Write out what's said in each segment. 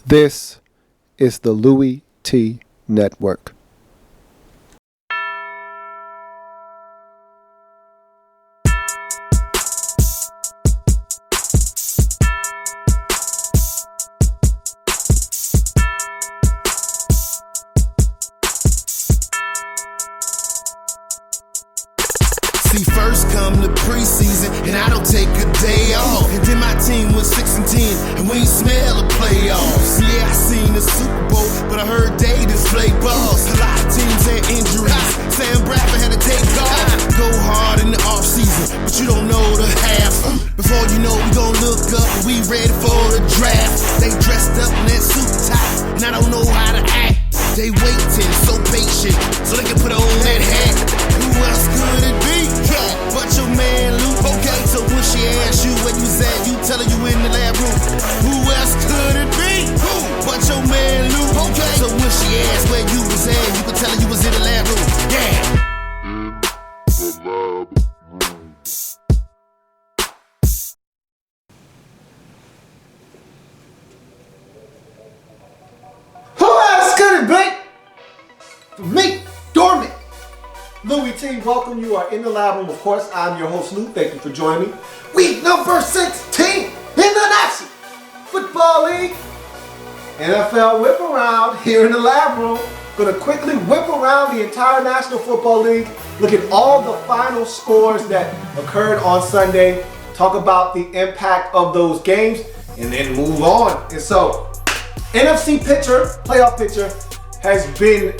This is the Louie Tee Network. See, first come the preseason, and I don't take a day off. And then my team was 6-10, and we ain't smell the playoffs. Yeah, I seen the Super Bowl, but I heard they just play balls. A lot of teams had injuries. Sam Bradford had to take off. Go hard in the offseason, but you don't know the half. Before you know, we gon' look up, and we ready for the draft. They dressed up in that suit top, and I don't know how to act. They waiting, so patient, so they can put on that hat. Who else could it be? But your man Luke. Okay, so when she asks you where you was at, you tell her you in the lab room. Who else could it be? But your man Luke. Okay, so when she asks where you was at, you can tell her you was in the lab room. Yeah. Me, Dormant. Louie Tee, welcome. You are in the lab room. Of course, I'm your host, Luke. Thank you for joining me. Week number 16 in the National Football League. NFL Whiparound here in the lab room. Going to quickly whip around the entire National Football League. Look at all the final scores that occurred on Sunday. Talk about the impact of those games and then move on. And so, NFC picture, playoff picture, has been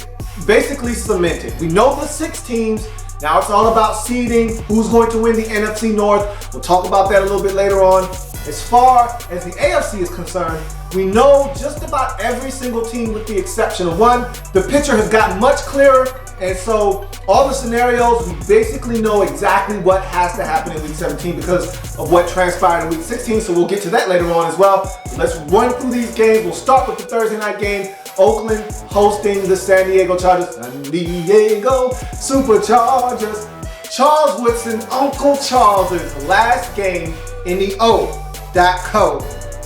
basically cemented. We know the 6 teams. Now it's all about seeding, who's going to win the NFC North. We'll talk about that a little bit later on. As far as the AFC is concerned, we know just about every single team with the exception of one. The picture has gotten much clearer, and so all the scenarios, we basically know exactly what has to happen in week 17 because of what transpired in week 16, so we'll get to that later on as well. Let's run through these games. We'll start with the Thursday night game. Oakland hosting the San Diego Chargers. San Diego Superchargers. Charles Woodson, Uncle Charles's last game in the O.co.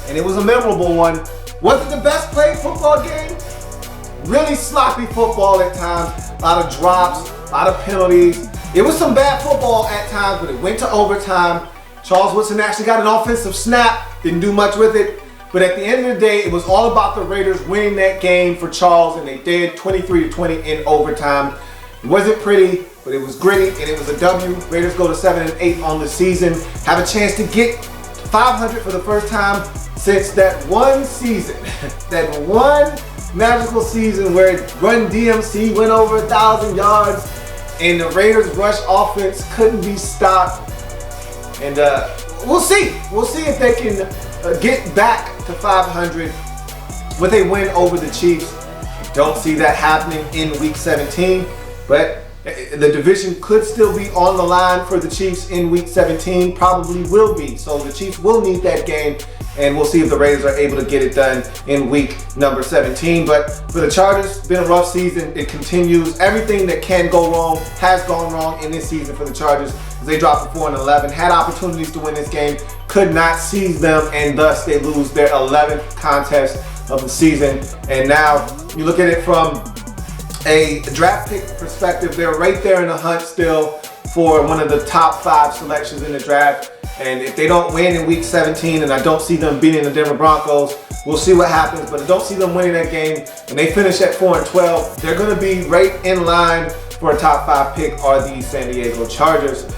And it was a memorable one. Was it the best played football game? Really sloppy football at times. A lot of drops, a lot of penalties. It was some bad football at times, but it went to overtime. Charles Woodson actually got an offensive snap. Didn't do much with it. But at the end of the day, it was all about the Raiders winning that game for Charles, and they did 23-20 in overtime. It wasn't pretty, but it was gritty, and it was a W. Raiders go to 7-8 on the season, have a chance to get 500 for the first time since that one season, that one magical season where Run DMC went over 1,000 yards, and the Raiders' rush offense couldn't be stopped. And we'll see. We'll see if they can get back to 500 with a win over the Chiefs. Don't see that happening in week 17, but the division could still be on the line for the Chiefs in week 17, probably will be. So the Chiefs will need that game, and we'll see if the Raiders are able to get it done in week number 17. But for the Chargers, it's been a rough season. It continues. Everything that can go wrong has gone wrong in this season for the Chargers. They dropped to 4-11, had opportunities to win this game, could not seize them, and thus they lose their 11th contest of the season. And now you look at it from a draft pick perspective, they're right there in the hunt still for one of the top 5 selections in the draft. And if they don't win in week 17, and I don't see them beating the Denver Broncos, we'll see what happens, but I don't see them winning that game, and they finish at 4-12, they're going to be right in line for a top 5 pick are the San Diego Chargers.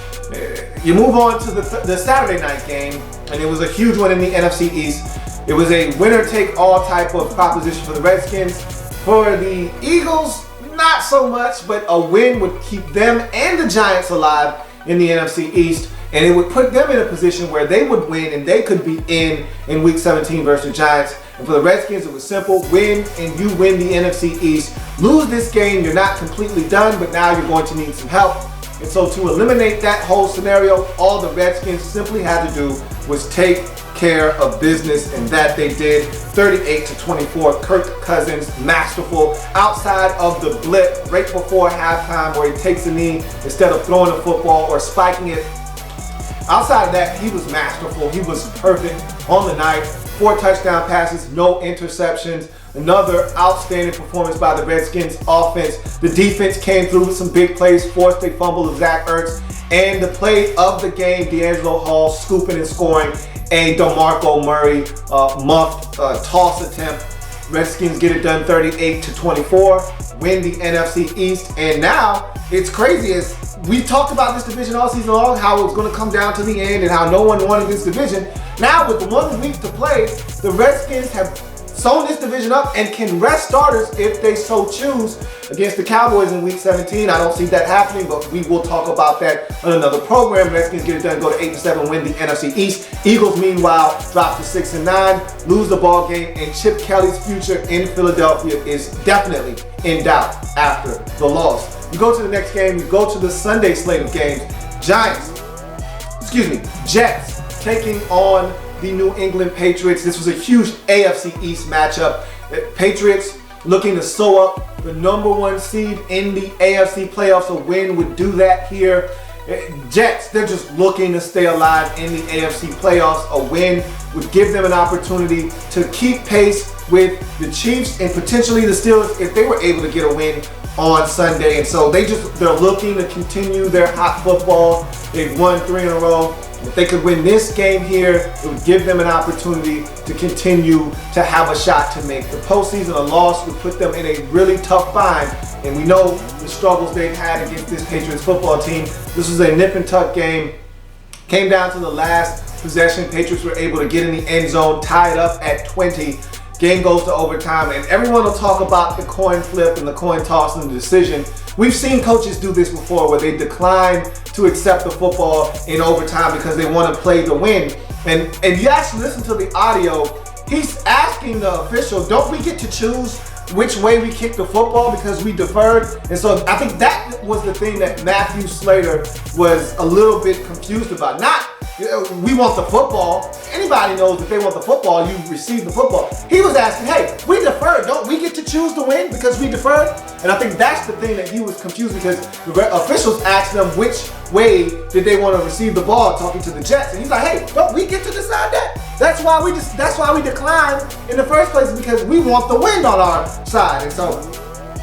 You move on to the Saturday night game, and it was a huge one in the NFC East. It was a winner-take-all type of proposition for the Redskins. For the Eagles, not so much, but a win would keep them and the Giants alive in the NFC East, and it would put them in a position where they would win and they could be in week 17 versus the Giants. And for the Redskins, it was simple. Win, and you win the NFC East. Lose this game, you're not completely done, but now you're going to need some help. And so to eliminate that whole scenario, all the Redskins simply had to do was take care of business, and that they did. 38-24. Kirk Cousins, masterful. Outside of the blip right before halftime where he takes a knee instead of throwing the football or spiking it. Outside of that, he was masterful. He was perfect on the night. 4 touchdown passes, no interceptions. Another outstanding performance by the Redskins offense. The defense came through with some big plays, forced a fumble of Zach Ertz, and the play of the game, D'Angelo Hall scooping and scoring a DeMarco Murray muffed toss attempt. Redskins get it done 38-24, win the NFC East, and now it's crazy as we talked about this division all season long, how it was going to come down to the end and how no one wanted this division. Now with 1 week to play, the Redskins have sewn this division up and can rest starters if they so choose against the Cowboys in week 17. I don't see that happening, but we will talk about that on another program. Redskins get it done, go to 8-7, win the NFC East. Eagles, meanwhile, drop to 6-9, lose the ball game, and Chip Kelly's future in Philadelphia is definitely in doubt after the loss. We go to the next game. We go to the Sunday slate of games. Jets taking on the New England Patriots. This was a huge AFC East matchup. Patriots looking to sew up the #1 seed in the AFC playoffs. A win would do that here. Jets, they're just looking to stay alive in the AFC playoffs. A win would give them an opportunity to keep pace with the Chiefs and potentially the Steelers if they were able to get a win on Sunday. And so they're looking to continue their hot football. They've won 3 in a row. If they could win this game here, it would give them an opportunity to continue to have a shot to make the postseason. A loss would put them in a really tough bind, and we know the struggles they've had against this Patriots football team. This was a nip and tuck game. Came down to the last possession. Patriots were able to get in the end zone, tie it up at 20. Game goes to overtime, and everyone will talk about the coin flip and the coin toss and the decision. We've seen coaches do this before where they decline to accept the football in overtime because they want to play the win. And you actually listen to the audio, he's asking the official, don't we get to choose which way we kick the football because we deferred? And so I think that was the thing that Matthew Slater was a little bit confused about. Not, we want the football. Anybody knows if they want the football, you receive the football. He was asking, hey, we deferred. Don't we get to choose the win because we deferred? And I think that's the thing that he was confused because the officials asked them which way did they want to receive the ball, talking to the Jets. And he's like, hey, don't we get to decide that? That's why we declined in the first place, because we want the win on our side. And so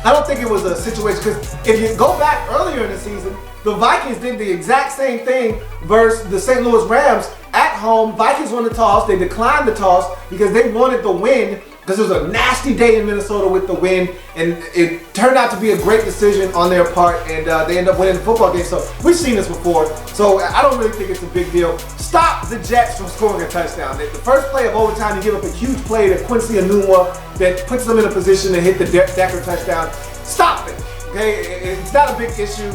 I don't think it was a situation, because if you go back earlier in the season, the Vikings did the exact same thing versus the St. Louis Rams at home. Vikings won the toss. They declined the toss because they wanted the win, because it was a nasty day in Minnesota with the win, and it turned out to be a great decision on their part, and they end up winning the football game. So we've seen this before, so I don't really think it's a big deal. Stop the Jets from scoring a touchdown. The first play of overtime, you give up a huge play to Quincy Enunwa that puts them in a position to hit the Decker touchdown. Stop it, okay? It's not a big issue.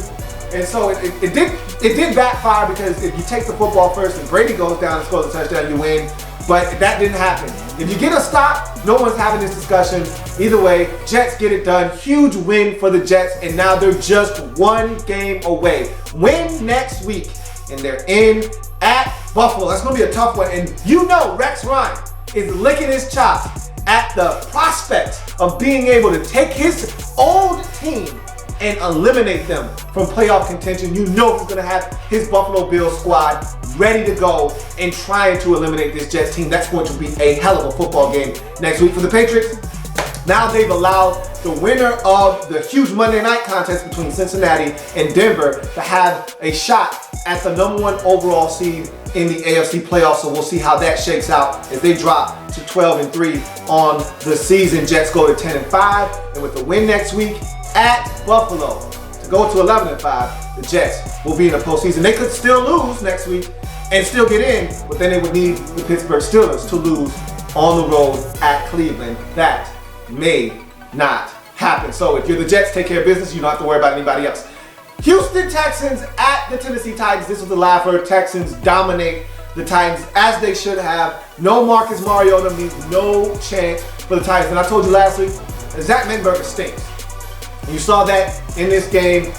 And so it did backfire, because if you take the football first and Brady goes down and scores a touchdown, you win. But that didn't happen. If you get a stop, no one's having this discussion. Either way, Jets get it done. Huge win for the Jets, and now they're just 1 game away. Win next week, and they're in at Buffalo. That's going to be a tough one. And you know Rex Ryan is licking his chops at the prospect of being able to take his old team and eliminate them from playoff contention. You know he's going to have his Buffalo Bills squad ready to go and trying to eliminate this Jets team. That's going to be a hell of a football game next week for the Patriots. Now they've allowed the winner of the huge Monday night contest between Cincinnati and Denver to have a shot at the #1 overall seed in the AFC playoffs. So we'll see how that shakes out as they drop to 12-3 on the season. Jets go to 10-5, and with the win next week at Buffalo to go to 11-5, the Jets will be in the postseason. They could still lose next week and still get in, but then they would need the Pittsburgh Steelers to lose on the road at Cleveland. That may not happen. So if you're the Jets, take care of business. You don't have to worry about anybody else. Houston Texans at the Tennessee Titans. This was the laugher. Texans dominate the Titans as they should have. No Marcus Mariota means no chance for the Titans. And I told you last week, Zach Mettenberger stinks. And you saw that in this game.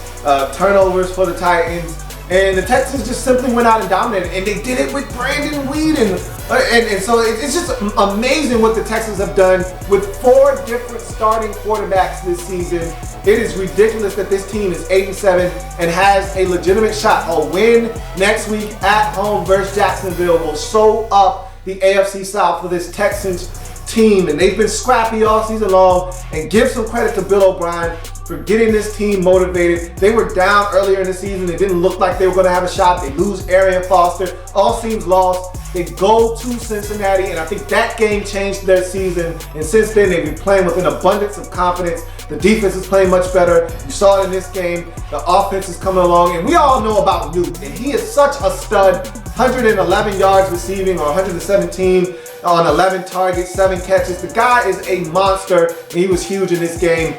Turnovers for the Titans. And the Texans just simply went out and dominated. And they did it with Brandon Weeden. And so it's just amazing what the Texans have done with 4 different starting quarterbacks this season. It is ridiculous that this team is 8-7 and has a legitimate shot. A win next week at home versus Jacksonville will sew up the AFC South for this Texans team, and they've been scrappy all season long. And give some credit to Bill O'Brien for getting this team motivated. They were down earlier in the season. It didn't look like they were going to have a shot. They lose Arian Foster. All seems lost. They go to Cincinnati, and I think that game changed their season. And since then, they've been playing with an abundance of confidence. The defense is playing much better. You saw it in this game. The offense is coming along, and we all know about Newt, and he is such a stud. 111 yards receiving, or 117 on 11 targets, 7 catches. The guy is a monster, and he was huge in this game.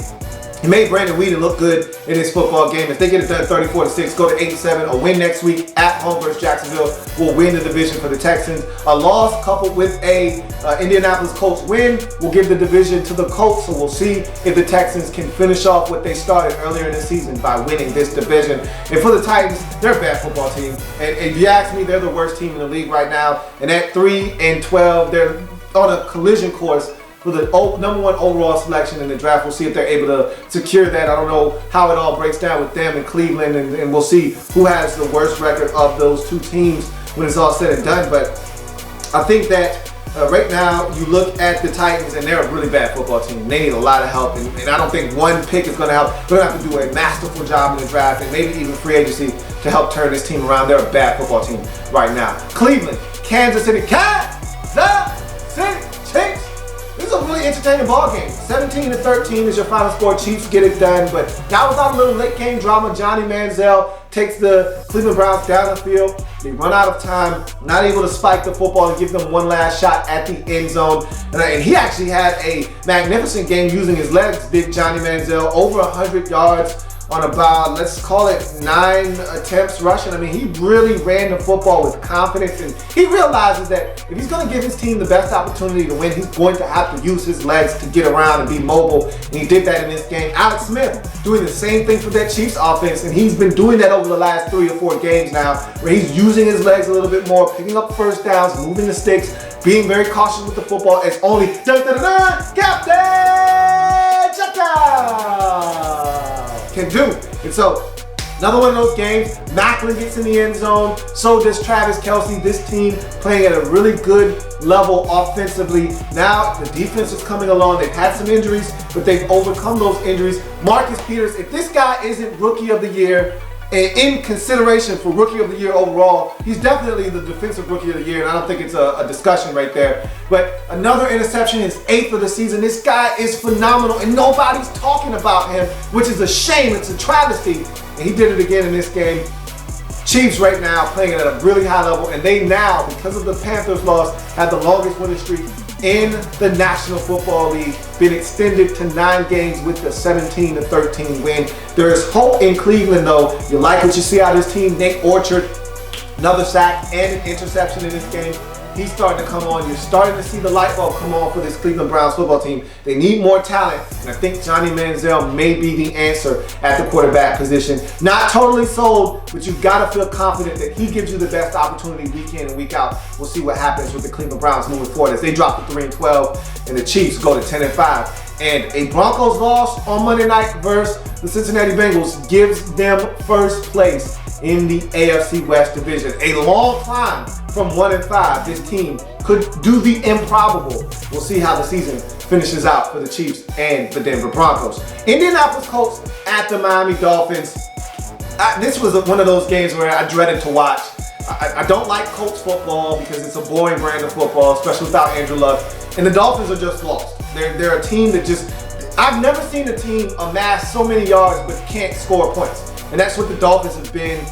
He made Brandon Weeden look good in his football game. If they get it done 34-6, go to 8-7, a win next week at home versus Jacksonville, will win the division for the Texans. A loss coupled with a Indianapolis Colts win will give the division to the Colts. So we'll see if the Texans can finish off what they started earlier in the season by winning this division. And for the Titans, they're a bad football team. And if you ask me, they're the worst team in the league right now. And at 3-12, they're on a collision course for the number 1 overall selection in the draft. We'll see if they're able to secure that. I don't know how it all breaks down with them in Cleveland, and we'll see who has the worst record of those two teams when it's all said and done. But I think that right now you look at the Titans, and they're a really bad football team. They need a lot of help, and I don't think one pick is going to help. They're going to have to do a masterful job in the draft, and maybe even free agency to help turn this team around. They're a bad football team right now. Cleveland, Kansas City, Chiefs. This is a really entertaining ball game. 17-13 is your final score. Chiefs get it done, but now without a little late game drama, Johnny Manziel takes the Cleveland Browns down the field. They run out of time, not able to spike the football and give them one last shot at the end zone. And he actually had a magnificent game using his legs, big Johnny Manziel, over 100 yards on about, let's call it 9 attempts rushing. I mean, he really ran the football with confidence, and he realizes that if he's going to give his team the best opportunity to win, he's going to have to use his legs to get around and be mobile, and he did that in this game. Alex Smith doing the same thing for that Chiefs offense, and he's been doing that over the last 3 or 4 games now, where he's using his legs a little bit more, picking up first downs, moving the sticks, being very cautious with the football, as only Captain Chaka can do. And so, another one of those games, Macklin gets in the end zone, so does Travis Kelce. This team playing at a really good level offensively. Now, the defense is coming along. They've had some injuries, but they've overcome those injuries. Marcus Peters, if this guy isn't Rookie of the Year, and in consideration for Rookie of the Year overall, he's definitely the Defensive Rookie of the Year, and I don't think it's a discussion right there. But another interception, his 8th of the season. This guy is phenomenal, and nobody's talking about him, which is a shame. It's a travesty. And he did it again in this game. Chiefs right now playing at a really high level, and they now, because of the Panthers' loss, have the longest winning streak in the National Football League, been extended to 9 games with the 17-13 win. There is hope in Cleveland, though. You like what you see out of this team. Nate Orchard, another sack and an interception in this game. He's starting to come on. You're starting to see the light bulb come on for this Cleveland Browns football team. They need more talent, and I think Johnny Manziel may be the answer at the quarterback position. Not totally sold, but you've got to feel confident that he gives you the best opportunity week in and week out. We'll see what happens with the Cleveland Browns moving forward as they drop to 3-12 and the Chiefs go to 10-5. And a Broncos loss on Monday night versus the Cincinnati Bengals gives them first place in the AFC West division. A long climb from 1-5. This team could do the improbable. We'll see how the season finishes out for the Chiefs and the Denver Broncos. Indianapolis Colts at the Miami Dolphins. This was one of those games where I dreaded to watch. I don't like Colts football because it's a boring brand of football, especially without Andrew Luck. And the Dolphins are just lost. They're a team that just, I've never seen a team amass so many yards but can't score points. And that's what the Dolphins have been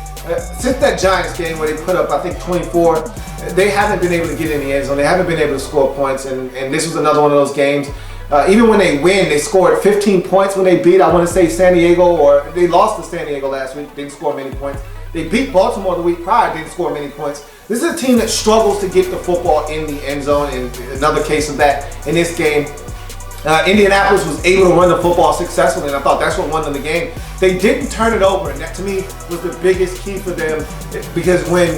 since that Giants game where they put up, I think, 24. They haven't been able to get in the end zone. They haven't been able to score points. And this was another one of those games. Even when they win, they scored 15 points when they beat, I want to say, San Diego, or they lost to San Diego last week, didn't score many points. They beat Baltimore the week prior, didn't score many points. This is a team that struggles to get the football in the end zone, and another case of that in this game. Indianapolis was able to run the football successfully, and I thought that's what won them the game. They didn't turn it over, and that to me was the biggest key for them, because when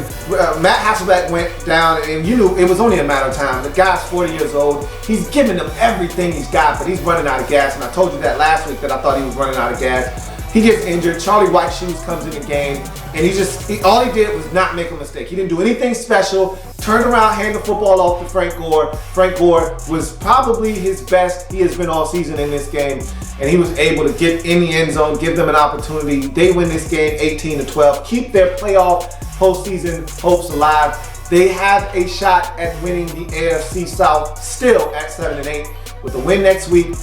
Matt Hasselbeck went down, and you knew it was only a matter of time. The guy's 40 years old. He's giving them everything he's got, but he's running out of gas, and I told you that last week that I thought he was running out of gas. He gets injured. Charlie White Shoes comes in the game, and all he did was not make a mistake. He didn't do anything special. turned around, handed the football off to Frank Gore. Frank Gore was probably his best he has been all season in this game, and he was able to get in the end zone, give them an opportunity. They win this game 18-12, keep their playoff postseason hopes alive. They have a shot at winning the AFC South still at 7-8. With a win next week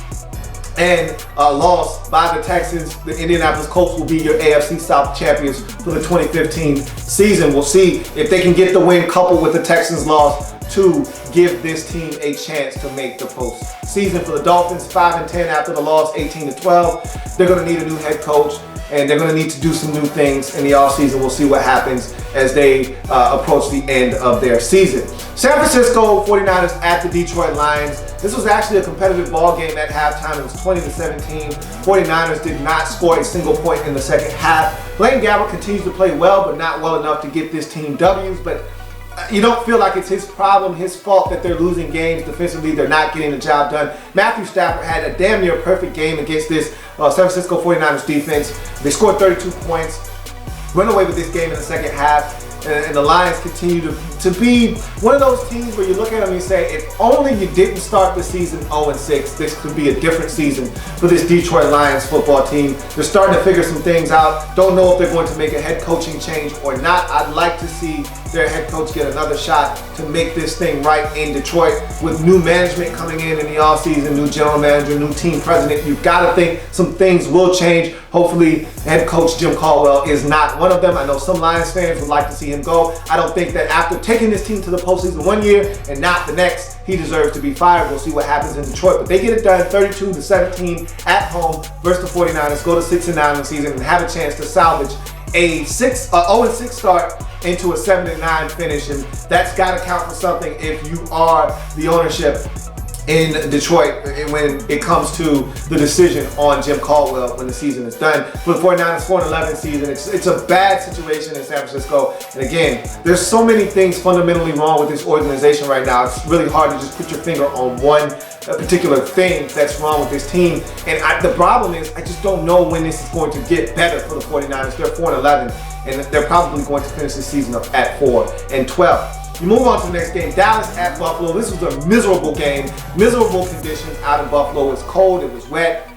and a loss by the Texans, the Indianapolis Colts will be your AFC South champions for the 2015 season. We'll see if they can get the win coupled with the Texans' loss to give this team a chance to make the postseason. For the Dolphins, 5-10 after the loss, 18-12. They're going to need a new head coach, and they're going to need to do some new things in the offseason. We'll see what happens as they approach the end of their season. San Francisco 49ers at the Detroit Lions. This was actually a competitive ball game at halftime. It was 20-17. 49ers did not score a single point in the second half. Blaine Gabbert continues to play well, but not well enough to get this team W's. But you don't feel like it's his problem, his fault that they're losing games defensively. They're not getting the job done. Matthew Stafford had a damn near perfect game against this San Francisco 49ers defense. They scored 32 points, run away with this game in the second half. And the Lions continue to be one of those teams where you look at them and you say, if only you didn't start the season 0-6, this could be a different season for this Detroit Lions football team. They're starting to figure some things out. Don't know if they're going to make a head coaching change or not. I'd like to see their head coach get another shot to make this thing right in Detroit. With new management coming in the offseason, new general manager, new team president, you've got to think some things will change. Hopefully, head coach Jim Caldwell is not one of them. I know some Lions fans would like to see him go. I don't think that after taking this team to the postseason one year and not the next, he deserves to be fired. We'll see what happens in Detroit. But they get it done 32-17 at home versus the 49ers, go to 6-9 in the season and have a chance to salvage a 0-6 start into a 7-9 finish. And that's got to count for something if you are the ownership in Detroit when it comes to the decision on Jim Caldwell when the season is done. For the 49ers 4-11 season, it's a bad situation in San Francisco. And again, there's so many things fundamentally wrong with this organization right now. It's really hard to just put your finger on one particular thing that's wrong with this team. And the problem is, I just don't know when this is going to get better for the 49ers. They're 4-11, and they're probably going to finish this season up at 4-12. You move on to the next game, Dallas at Buffalo. This was a miserable game, miserable conditions out in Buffalo. It was cold, it was wet.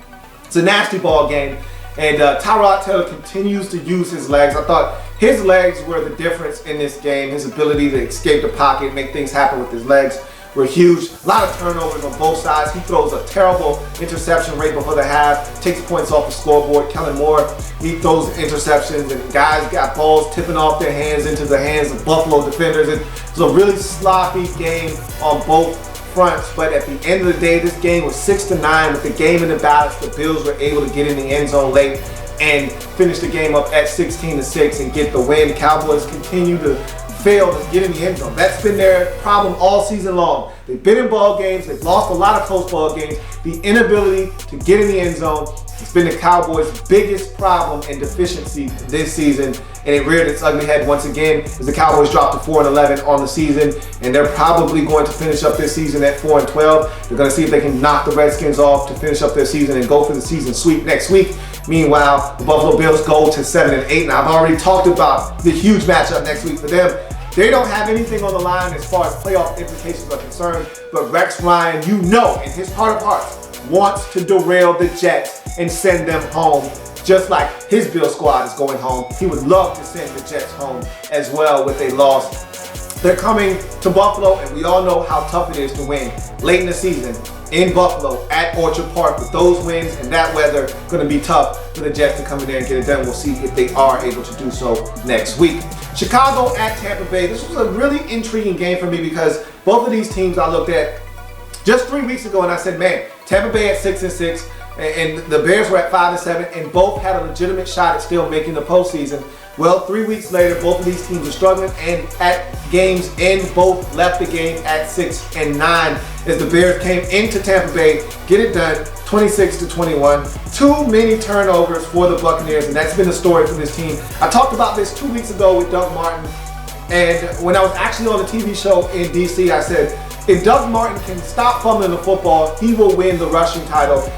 It's a nasty ball game. And Tyrod Taylor continues to use his legs. I thought his legs were the difference in this game. His ability to escape the pocket, make things happen with his legs were huge. A lot of turnovers on both sides. He throws a terrible interception right before the half, takes points off the scoreboard. Kellen Moore, he throws interceptions, and guys got balls tipping off their hands into the hands of Buffalo defenders. It was a really sloppy game on both fronts, but at the end of the day, this game was 6-9 with the game in the balance. The Bills were able to get in the end zone late and finish the game up at 16-6 and get the win. Cowboys continue to fail to get in the end zone. That's been their problem all season long. They've been in ball games. They've lost a lot of close ball games. The inability to get in the end zone has been the Cowboys' biggest problem and deficiency this season, and it reared its ugly head once again as the Cowboys dropped to 4-11 on the season, and they're probably going to finish up this season at 4-12. They're going to see if they can knock the Redskins off to finish up their season and go for the season sweep next week. Meanwhile, the Buffalo Bills go to 7-8. Now, I've already talked about the huge matchup next week for them. They don't have anything on the line as far as playoff implications are concerned, but Rex Ryan, you know, in his heart of hearts, wants to derail the Jets and send them home, just like his Bill squad is going home. He would love to send the Jets home as well with a loss. They're coming to Buffalo, and we all know how tough it is to win late in the season in Buffalo at Orchard Park. With those wins and that weather, going to be tough for the Jets to come in there and get it done. We'll see if they are able to do so next week. Chicago at Tampa Bay. This was a really intriguing game for me because both of these teams I looked at just 3 weeks ago and I said, man, Tampa Bay at 6-6 and the Bears were at 5-7 and both had a legitimate shot at still making the postseason. Well, 3 weeks later, both of these teams are struggling, and at games end, both left the game at 6-9 as the Bears came into Tampa Bay, get it done, 26-21. Too many turnovers for the Buccaneers, and that's been the story for this team. I talked about this 2 weeks ago with Doug Martin, and when I was actually on the TV show in DC, I said, if Doug Martin can stop fumbling the football, he will win the rushing title.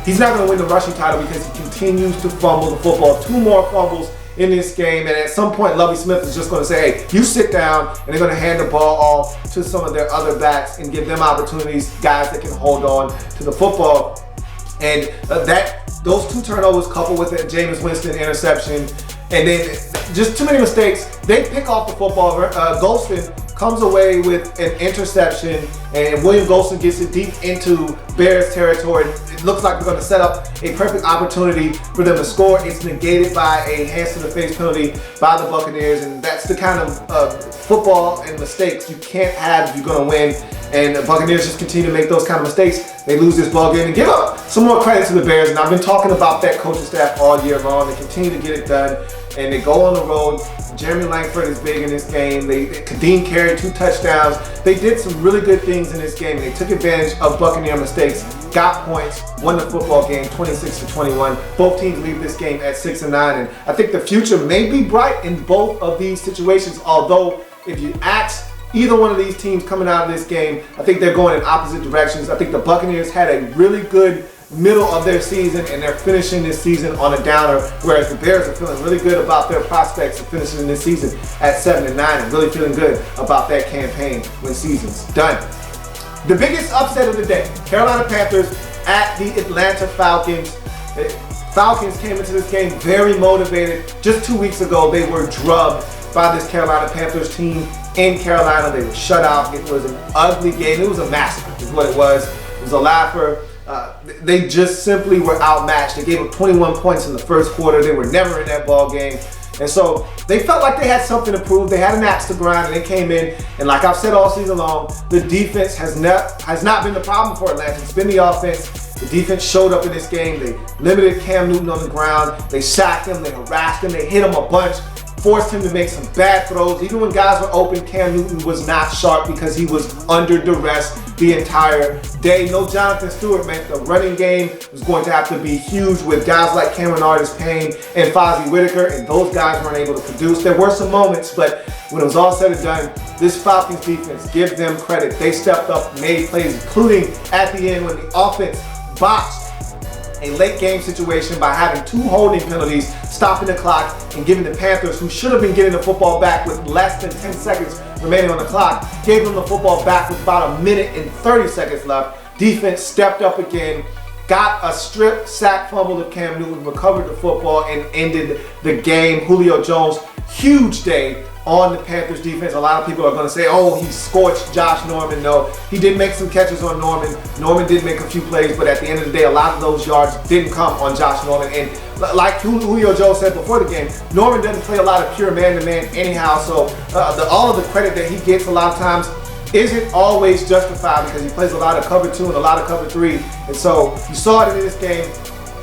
He's not going to win the rushing title because he continues to fumble the football. 2 more fumbles in this game, and at some point, Lovie Smith is just going to say, hey, you sit down, and they're going to hand the ball off to some of their other backs and give them opportunities, guys that can hold on to the football. And those 2 turnovers coupled with a Jameis Winston interception, and then just too many mistakes. They pick off the football. Golston comes away with an interception, and William Golston gets it deep into Bears territory. It looks like they're going to set up a perfect opportunity for them to score. It's negated by a hands to the face penalty by the Buccaneers, and that's the kind of football and mistakes you can't have if you're going to win. And the Buccaneers just continue to make those kind of mistakes. They lose this ball game and give up some more credit to the Bears. And I've been talking about that coaching staff all year long. They continue to get it done, and they go on the road. Jeremy Langford is big in this game. Kadeem carried 2 touchdowns. They did some really good things in this game, and they took advantage of Buccaneer mistakes, got points, won the football game 26-21. Both teams leave this game at 6-9, and I think the future may be bright in both of these situations. Although, if you ask either one of these teams coming out of this game, I think they're going in opposite directions. I think the Buccaneers had a really good middle of their season, and they're finishing this season on a downer, whereas the Bears are feeling really good about their prospects of finishing this season at 7-9 and really feeling good about that campaign when season's done. The biggest upset of the day, Carolina Panthers at the Atlanta Falcons. The Falcons came into this game very motivated. Just 2 weeks ago, they were drubbed by this Carolina Panthers team in Carolina. They were shut out. It was an ugly game. It was a massacre is what it was. It was a laugher. They just simply were outmatched. They gave up 21 points in the first quarter. They were never in that ball game. And so they felt like they had something to prove. They had an axe to grind, and they came in. And like I've said all season long, the defense has not been the problem for Atlanta. It's been the offense. The defense showed up in this game. They limited Cam Newton on the ground. They sacked him. They harassed him. They hit him a bunch. Forced him to make some bad throws. Even when guys were open, Cam Newton was not sharp because he was under duress the entire day. No Jonathan Stewart, man. The running game was going to have to be huge with guys like Cameron Artis-Payne and Fozzie Whitaker, and those guys weren't able to produce. There were some moments, but when it was all said and done, this Falcons defense, give them credit. They stepped up, made plays, including at the end when the offense botched a late game situation by having 2 holding penalties, stopping the clock, and giving the Panthers, who should have been getting the football back with less than 10 seconds remaining on the clock, gave them the football back with about 1 minute and 30 seconds left. Defense stepped up again, got a strip sack fumble of Cam Newton, recovered the football, and ended the game. Julio Jones, huge day on the Panthers defense. A lot of people are going to say, oh, he scorched Josh Norman. No, he did make some catches on Norman. Norman did make a few plays, but at the end of the day, a lot of those yards didn't come on Josh Norman. And like Julio Jones said before the game, Norman doesn't play a lot of pure man-to-man anyhow, so all of the credit that he gets a lot of times isn't always justified because he plays a lot of cover 2 and a lot of cover 3. And so you saw it in this game.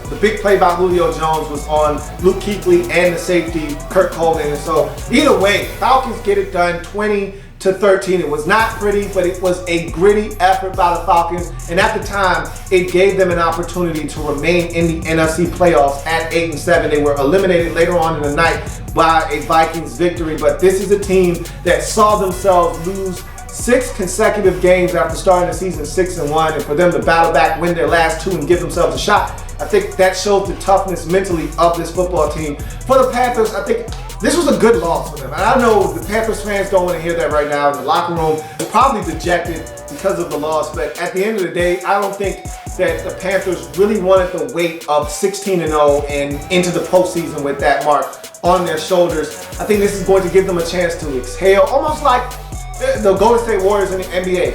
The big play by Julio Jones was on Luke Kuechly and the safety, Kurt Coleman. And so either way, Falcons get it done 20-13. It was not pretty, but it was a gritty effort by the Falcons. And at the time, it gave them an opportunity to remain in the NFC playoffs at 8-7. They were eliminated later on in the night by a Vikings victory. But this is a team that saw themselves lose 6 consecutive games after starting the season 6-1, and for them to battle back, win their last 2, and give themselves a shot, I think that shows the toughness mentally of this football team. For the Panthers, I think this was a good loss for them. And I know the Panthers fans don't want to hear that right now. In the locker room, they're probably dejected because of the loss. But at the end of the day, I don't think that the Panthers really wanted the weight of 16-0 and into the postseason with that mark on their shoulders. I think this is going to give them a chance to exhale, almost like the Golden State Warriors in the NBA.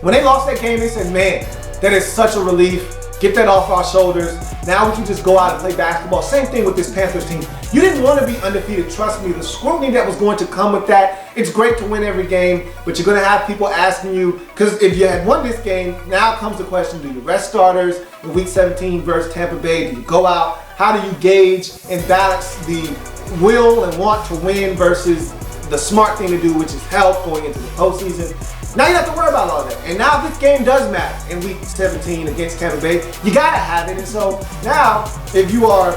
When they lost that game, they said, man, that is such a relief. Get that off our shoulders. Now we can just go out and play basketball. Same thing with this Panthers team. You didn't want to be undefeated. Trust me, the scrutiny that was going to come with that, it's great to win every game, but you're going to have people asking you, because if you had won this game, now comes the question, do you rest starters in Week 17 versus Tampa Bay? Do you go out? How do you gauge and balance the will and want to win versus the smart thing to do, which is health going into the postseason? Now you don't have to worry about all that. And now this game does matter in Week 17 against Tampa Bay. You got to have it. And so now, if you are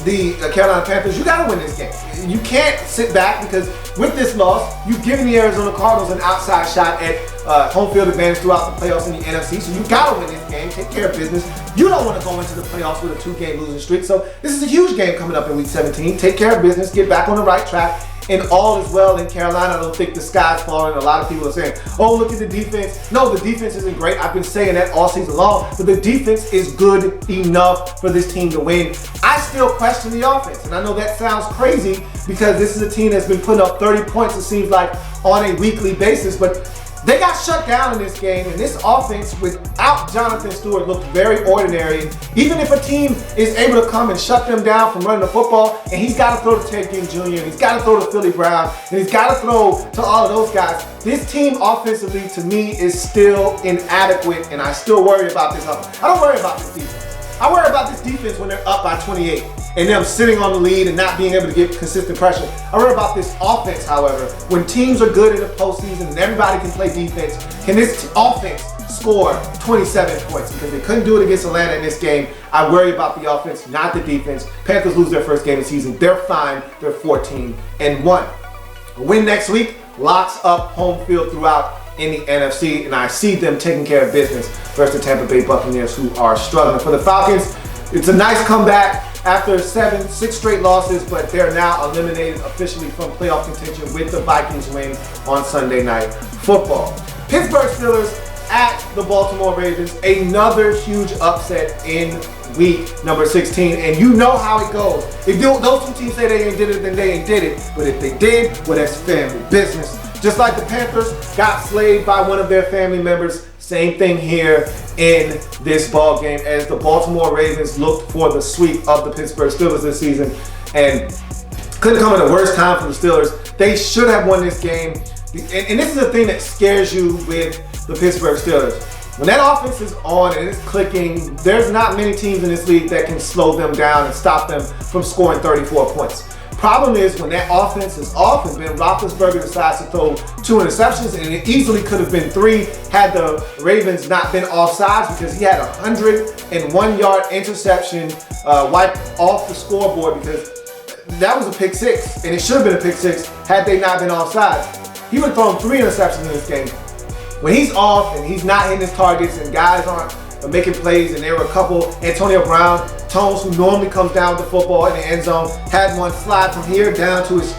the Carolina Panthers, you got to win this game. You can't sit back because with this loss, you've given the Arizona Cardinals an outside shot at home field advantage throughout the playoffs in the NFC, so you gotta win this game, take care of business. You don't want to go into the playoffs with a 2-game losing streak, so this is a huge game coming up in Week 17. Take care of business, get back on the right track, and all is well in Carolina. I don't think the sky's falling. A lot of people are saying, oh, look at the defense. No, the defense isn't great. I've been saying that all season long, but the defense is good enough for this team to win. I still question the offense, and I know that sounds crazy because this is a team that's been putting up 30 points, it seems like, on a weekly basis, but they got shut down in this game, and this offense without Jonathan Stewart looked very ordinary. Even if a team is able to come and shut them down from running the football, and he's got to throw to Ted Ginn Jr., and he's got to throw to Philly Brown, and he's got to throw to all of those guys, this team offensively, to me, is still inadequate, and I still worry about this offense. I don't worry about this defense. I worry about this defense when they're up by 28 and them sitting on the lead and not being able to get consistent pressure. I worry about this offense, however. When teams are good in the postseason and everybody can play defense, can this offense score 27 points? Because they couldn't do it against Atlanta in this game. I worry about the offense, not the defense. Panthers lose their first game of the season. They're fine. They're 14-1. A win next week locks up home field throughout in the NFC, and I see them taking care of business versus the Tampa Bay Buccaneers, who are struggling. For the Falcons, it's a nice comeback after 6 straight losses, but they're now eliminated officially from playoff contention with the Vikings win on Sunday Night Football. Pittsburgh Steelers at the Baltimore Ravens, another huge upset in week number 16, and you know how it goes. If those two teams say they ain't did it, then they ain't did it, but if they did, well, that's family business. Just like the Panthers got slayed by one of their family members, same thing here in this ball game as the Baltimore Ravens looked for the sweep of the Pittsburgh Steelers this season, and couldn't come at a worse time for the Steelers. They should have won this game, and this is the thing that scares you with the Pittsburgh Steelers. When that offense is on and it's clicking, there's not many teams in this league that can slow them down and stop them from scoring 34 points. Problem is when that offense is off and Ben Roethlisberger decides to throw 2 interceptions, and it easily could have been 3 had the Ravens not been offsides, because he had a 101-yard interception wiped off the scoreboard, because that was a pick 6, and it should have been a pick 6 had they not been offsides. He would have thrown 3 interceptions in this game. When he's off and he's not hitting his targets and guys aren't making plays, and there were a couple, Antonio Brown, Tones, who normally comes down with the football in the end zone, had one slide from here down to his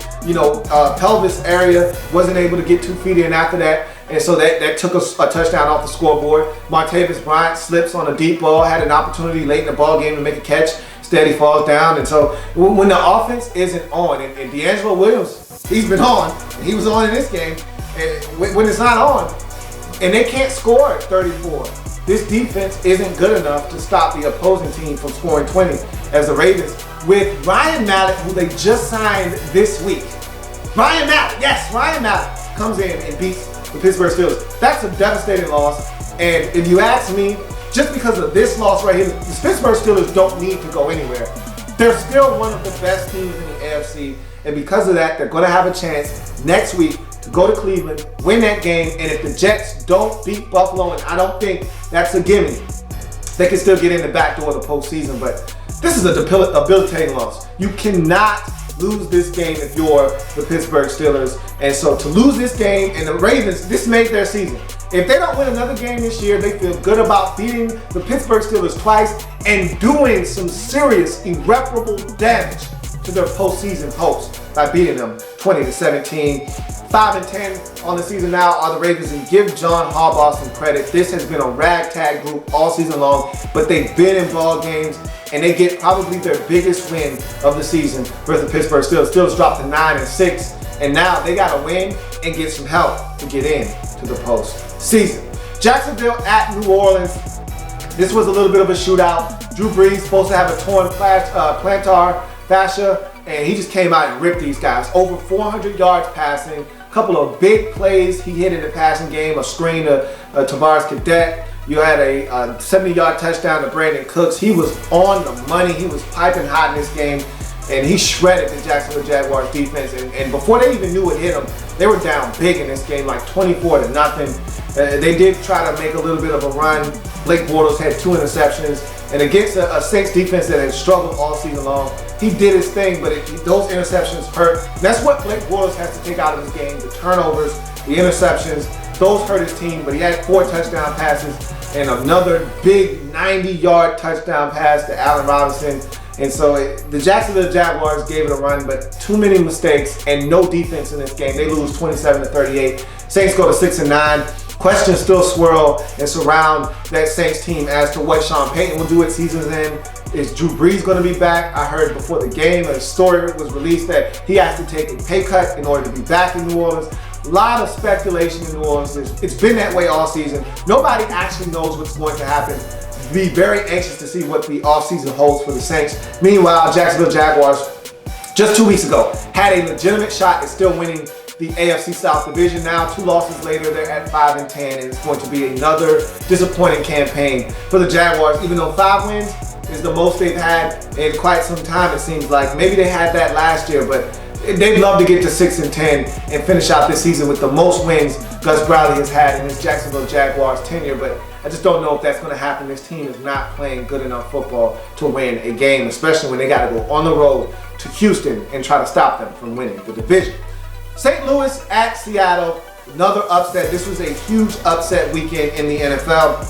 pelvis area, wasn't able to get 2 feet in after that, and so that took a touchdown off the scoreboard. Martavis Bryant slips on a deep ball, had an opportunity late in the ball game to make a catch, instead he falls down. And so when the offense isn't on, and D'Angelo Williams, he's been on, he was on in this game, and when it's not on, and they can't score at 34, this defense isn't good enough to stop the opposing team from scoring 20 as the Ravens, with Ryan Mallett, who they just signed this week. Ryan Mallett comes in and beats the Pittsburgh Steelers. That's a devastating loss, and if you ask me, just because of this loss right here, the Pittsburgh Steelers don't need to go anywhere. They're still one of the best teams in the AFC, and because of that, they're going to have a chance next week to go to Cleveland, win that game, and if the Jets don't beat Buffalo, and I don't think that's a gimme, they can still get in the back door of the postseason. But this is a debilitating loss. You cannot lose this game if you're the Pittsburgh Steelers. And so to lose this game, and the Ravens, this made their season. If they don't win another game this year, they feel good about beating the Pittsburgh Steelers twice and doing some serious, irreparable damage to their postseason hopes by beating them 20-17. 5-10 on the season now are the Ravens, and give John Harbaugh some credit. This has been a ragtag group all season long, but they've been in ball games, and they get probably their biggest win of the season versus the Pittsburgh Steelers. Steelers dropped to 9-6, and now they got to win and get some help to get in to the postseason. Jacksonville at New Orleans. This was a little bit of a shootout. Drew Brees supposed to have a torn plantar fascia, and he just came out and ripped these guys. Over 400 yards passing, a couple of big plays he hit in the passing game, a screen to Tavares Cadet. You had a 70-yard touchdown to Brandon Cooks. He was on the money. He was piping hot in this game, and he shredded the Jacksonville Jaguars defense. And before they even knew it hit them, they were down big in this game, like 24-0. They did try to make a little bit of a run. Blake Bortles had 2 interceptions. And against a Saints defense that had struggled all season long, he did his thing, but those interceptions hurt. That's what Blake Bortles has to take out of this game: the turnovers, the interceptions. those hurt his team, but he had 4 touchdown passes and another big 90-yard touchdown pass to Allen Robinson. And so the Jacksonville Jaguars gave it a run, but too many mistakes and no defense in this game. They lose 27-38. Saints go to 6-9. Questions still swirl and surround that Saints team as to what Sean Payton will do at season's end. Is Drew Brees going to be back? I heard before the game a story was released that he has to take a pay cut in order to be back in New Orleans. A lot of speculation in New Orleans. It's been that way all season. Nobody actually knows what's going to happen. Be very anxious to see what the offseason holds for the Saints. Meanwhile, Jacksonville Jaguars, just 2 weeks ago, had a legitimate shot at still winning the AFC South Division. Now, 2 losses later, they're at 5-10, and it's going to be another disappointing campaign for the Jaguars. Even though 5 wins is the most they've had in quite some time, it seems like. Maybe they had that last year, but they'd love to get to 6-10 and finish out this season with the most wins Gus Bradley has had in his Jacksonville Jaguars tenure. But I just don't know if that's going to happen. This team is not playing good enough football to win a game, especially when they got to go on the road to Houston and try to stop them from winning the division. St. Louis at Seattle, another upset. This was a huge upset weekend in the NFL.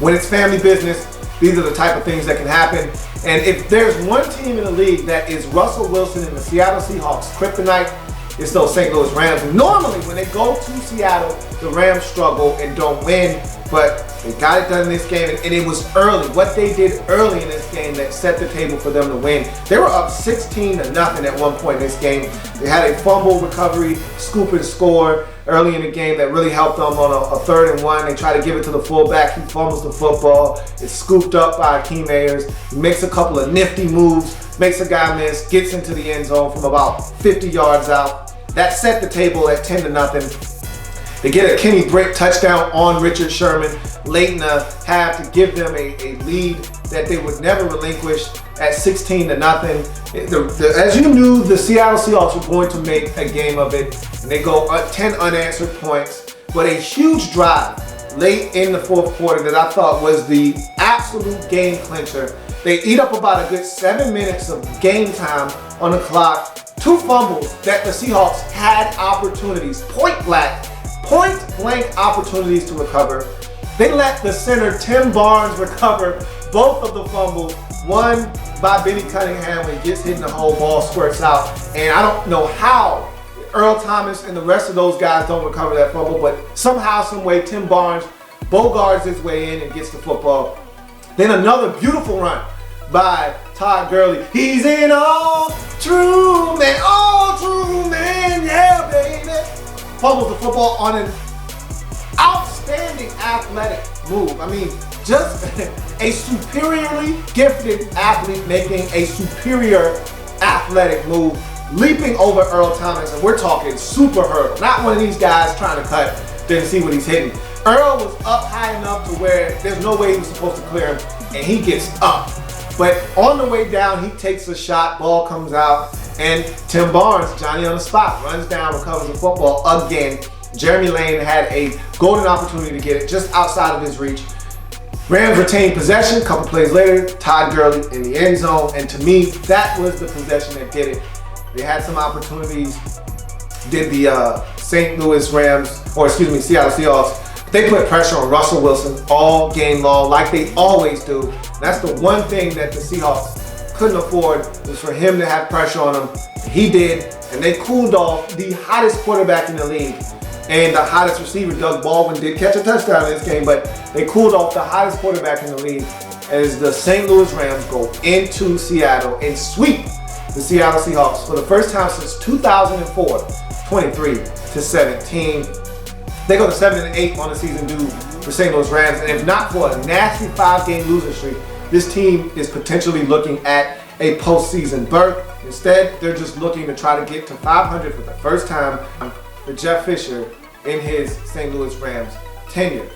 When it's family business, these are the type of things that can happen. And if there's one team in the league that is Russell Wilson and the Seattle Seahawks kryptonite, it's those St. Louis Rams. And normally when they go to Seattle, the Rams struggle and don't win, but they got it done in this game, and it was early. What they did early in this game that set the table for them to win. They were up 16-0 at one point in this game. They had a fumble recovery, scoop and score early in the game that really helped them on a 3rd and 1. They try to give it to the fullback. He fumbles the football. It's scooped up by Akeem Ayers. He makes a couple of nifty moves, makes a guy miss, gets into the end zone from about 50 yards out. That set the table at 10-0. They get a Kenny Britt touchdown on Richard Sherman late in the half to give them a lead that they would never relinquish at 16-0. As you knew, the Seattle Seahawks were going to make a game of it, and they go 10 unanswered points. But a huge drive late in the 4th quarter that I thought was the absolute game clincher. They eat up about a good 7 minutes of game time on the clock. 2 fumbles that the Seahawks had opportunities, point blank opportunities to recover. They let the center, Tim Barnes, recover both of the fumbles. One by Benny Cunningham when he gets hit in the hole, ball squirts out. And I don't know how Earl Thomas and the rest of those guys don't recover that fumble, but somehow, some way, Tim Barnes bogards his way in and gets the football. Then another beautiful run by Todd Gurley. He's an all-true man, yeah, baby. Fumbles the football on an outstanding athletic move. I mean, just a superiorly gifted athlete making a superior athletic move, leaping over Earl Thomas, and we're talking super hurdle. Not one of these guys trying to cut, didn't see what he's hitting. Earl was up high enough to where there's no way he was supposed to clear him, and he gets up. But on the way down, he takes a shot, ball comes out, and Tim Barnes, Johnny on the spot, runs down, recovers the football again. Jeremy Lane had a golden opportunity to get it just outside of his reach. Rams retained possession. A couple plays later, Todd Gurley in the end zone, and to me, that was the possession that did it. They had some opportunities. Did the Seattle Seahawks. They put pressure on Russell Wilson all game long, like they always do. That's the one thing that the Seahawks couldn't afford, was for him to have pressure on him. He did, and they cooled off the hottest quarterback in the league. And the hottest receiver, Doug Baldwin, did catch a touchdown in this game, but they cooled off the hottest quarterback in the league as the St. Louis Rams go into Seattle and sweep the Seattle Seahawks for the first time since 2004, 23-17. They go to 7-8 on the season due for St. Louis Rams, and if not for a nasty 5-game losing streak, this team is potentially looking at a postseason berth. Instead, they're just looking to try to get to 500 for the first time for Jeff Fisher in his St. Louis Rams tenure.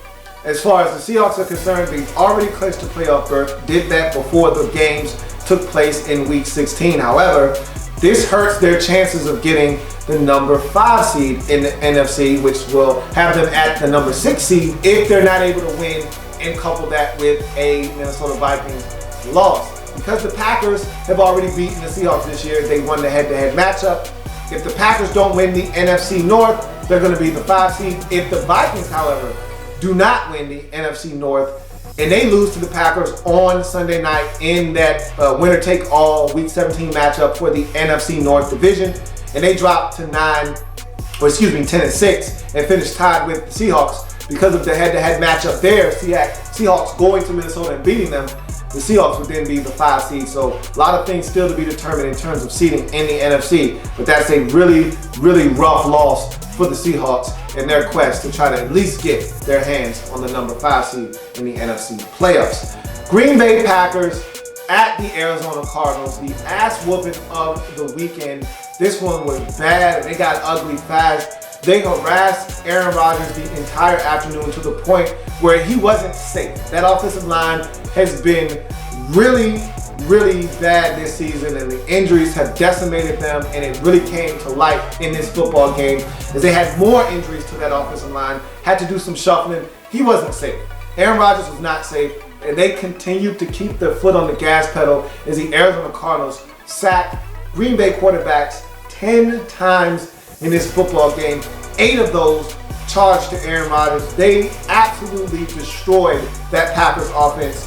As far as the Seahawks are concerned, they've already clinched a playoff berth, did that before the games took place in Week 16. However, this hurts their chances of getting the number 5 seed in the NFC, which will have them at the number 6 seed if they're not able to win and couple that with a Minnesota Vikings loss. Because the Packers have already beaten the Seahawks this year, they won the head-to-head matchup. If the Packers don't win the NFC North, they're going to be the 5 seed. If the Vikings, however, do not win the NFC North and they lose to the Packers on Sunday night in that winner-take-all Week 17 matchup for the NFC North division, and they drop to 10-6 and finish tied with the Seahawks because of the head-to-head matchup there, Seahawks going to Minnesota and beating them, the Seahawks would then be the 5 seed. So a lot of things still to be determined in terms of seeding in the NFC, but that's a really, really rough loss for the Seahawks in their quest to try to at least get their hands on the number 5 seed in the NFC playoffs. Green Bay Packers at the Arizona Cardinals, the ass whooping of the weekend. This one was bad, and they got ugly fast. They harassed Aaron Rodgers the entire afternoon to the point where he wasn't safe. That offensive line has been really, really bad this season, and the injuries have decimated them, and it really came to light in this football game as they had more injuries to that offensive line, had to do some shuffling. He wasn't safe. Aaron Rodgers was not safe, and they continued to keep their foot on the gas pedal as the Arizona Cardinals sacked Green Bay quarterbacks 10 times in this football game. 8 of those charged to Aaron Rodgers. They absolutely destroyed that Packers offense,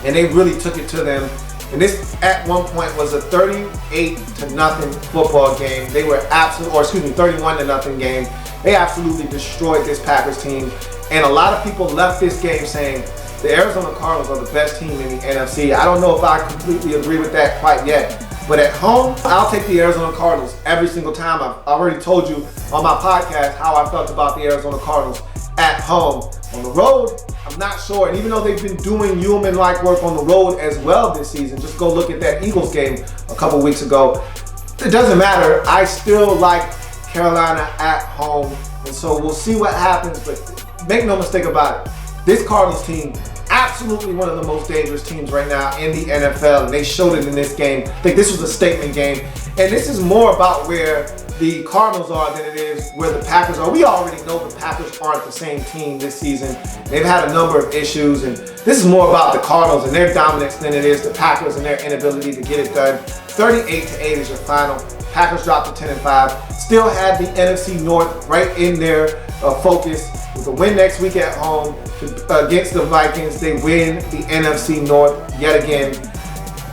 and they really took it to them. And this at one point was a 38-0 football game. They were 31-0 game. They absolutely destroyed this Packers team. And a lot of people left this game saying the Arizona Cardinals are the best team in the NFC. I don't know if I completely agree with that quite yet. But at home, I'll take the Arizona Cardinals every single time. I've already told you on my podcast how I felt about the Arizona Cardinals at home. On the road, I'm not sure. And even though they've been doing human-like work on the road as well this season, just go look at that Eagles game a couple weeks ago. It doesn't matter. I still like Carolina at home. And so we'll see what happens. But make no mistake about it. This Cardinals team, absolutely one of the most dangerous teams right now in the NFL, and they showed it in this game. I think this was a statement game, and this is more about where the Cardinals are than it is where the Packers are. We already know the Packers aren't the same team this season. They've had a number of issues, and this is more about the Cardinals and their dominance than it is the Packers and their inability to get it done. 38-8 is your final. Packers dropped to 10-5. Still had the NFC North right in their focus. With a win next week at home against the Vikings, they win the NFC North yet again.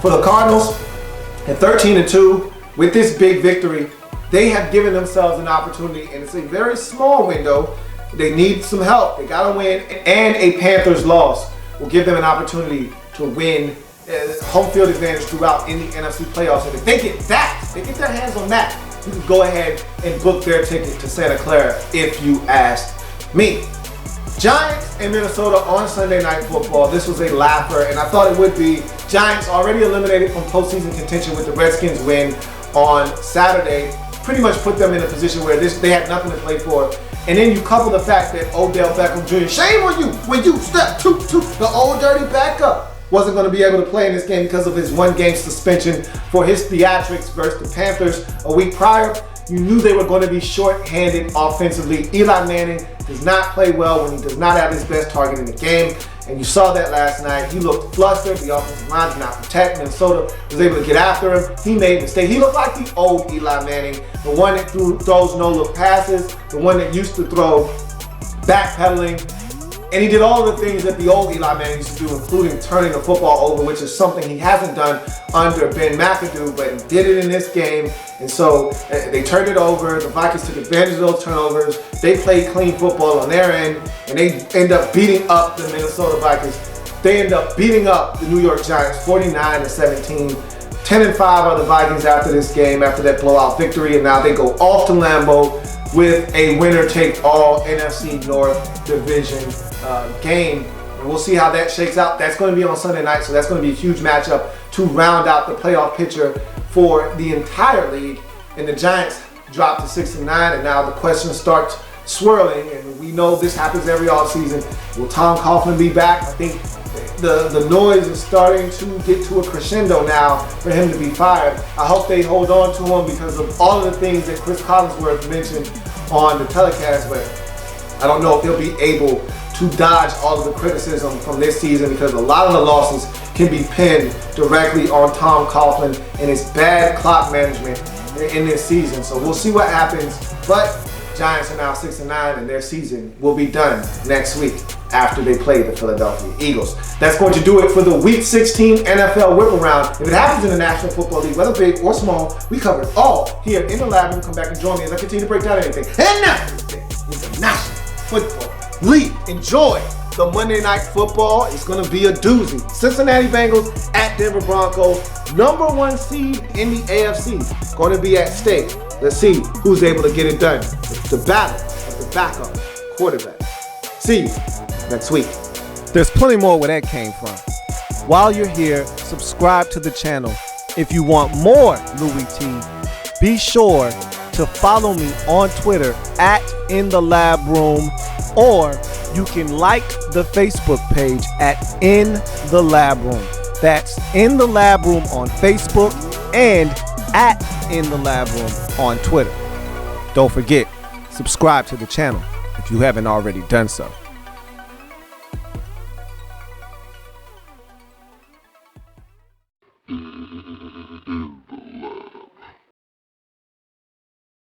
For the Cardinals, at 13-2, with this big victory, they have given themselves an opportunity, and it's a very small window. They need some help. They got to win, and a Panthers loss will give them an opportunity to win home field advantage throughout in the NFC playoffs. And if they get that, they get their hands on that, you can go ahead and book their ticket to Santa Clara if you ask me. Giants and Minnesota on Sunday Night Football. This was a laugher, and I thought it would be. Giants already eliminated from postseason contention with the Redskins win on Saturday. Pretty much put them in a position where they had nothing to play for. And then you couple the fact that Odell Beckham Jr., shame on you when you step to the old dirty backup, wasn't going to be able to play in this game because of his 1-game suspension for his theatrics versus the Panthers a week prior. You knew they were going to be short-handed offensively. Eli Manning does not play well when he does not have his best target in the game. And you saw that last night. He looked flustered. The offensive line did not protect. Minnesota was able to get after him. He made mistakes. He looked like the old Eli Manning, the one that throws no-look passes, the one that used to throw backpedaling. And he did all the things that the old Eli Manning used to do, including turning the football over, which is something he hasn't done under Ben McAdoo, but he did it in this game. And so they turned it over. The Vikings took advantage of those turnovers. They played clean football on their end, and they end up beating up the Minnesota Vikings. They end up beating up the New York Giants 49-17. 10-5 are the Vikings after this game, after that blowout victory, and now they go off to Lambeau with a winner-take-all NFC North division game. And we'll see how that shakes out. That's going to be on Sunday night, so that's going to be a huge matchup to round out the playoff picture for the entire league. And the Giants dropped to 6-9, and now the questions start swirling, and we know this happens every offseason. Will Tom Coughlin be back? I think the noise is starting to get to a crescendo now for him to be fired. I hope they hold on to him because of all of the things that Chris Collinsworth mentioned on the telecast, but I don't know if he'll be able to dodge all of the criticism from this season because a lot of the losses can be pinned directly on Tom Coughlin and his bad clock management in this season. So we'll see what happens. But Giants are now 6-9, and their season will be done next week after they play the Philadelphia Eagles. That's going to do it for the Week 16 NFL Whiparound. If it happens in the National Football League, whether big or small, we cover it all here in the lab. Come back and join me as I continue to break down anything and everything in the National Football League. Enjoy the Monday Night Football. It's going to be a doozy. Cincinnati Bengals at Denver Broncos. Number 1 seed in the AFC. Going to be at stake. Let's see who's able to get it done. The battle of the backup quarterback. See you next week. There's plenty more where that came from. While you're here, subscribe to the channel. If you want more Louie Tee, be sure to follow me on Twitter at InTheLabRoom, or you can like the Facebook page at In the Lab Room. That's In the Lab Room on Facebook and at In the Lab Room on Twitter. Don't forget, subscribe to the channel if you haven't already done so.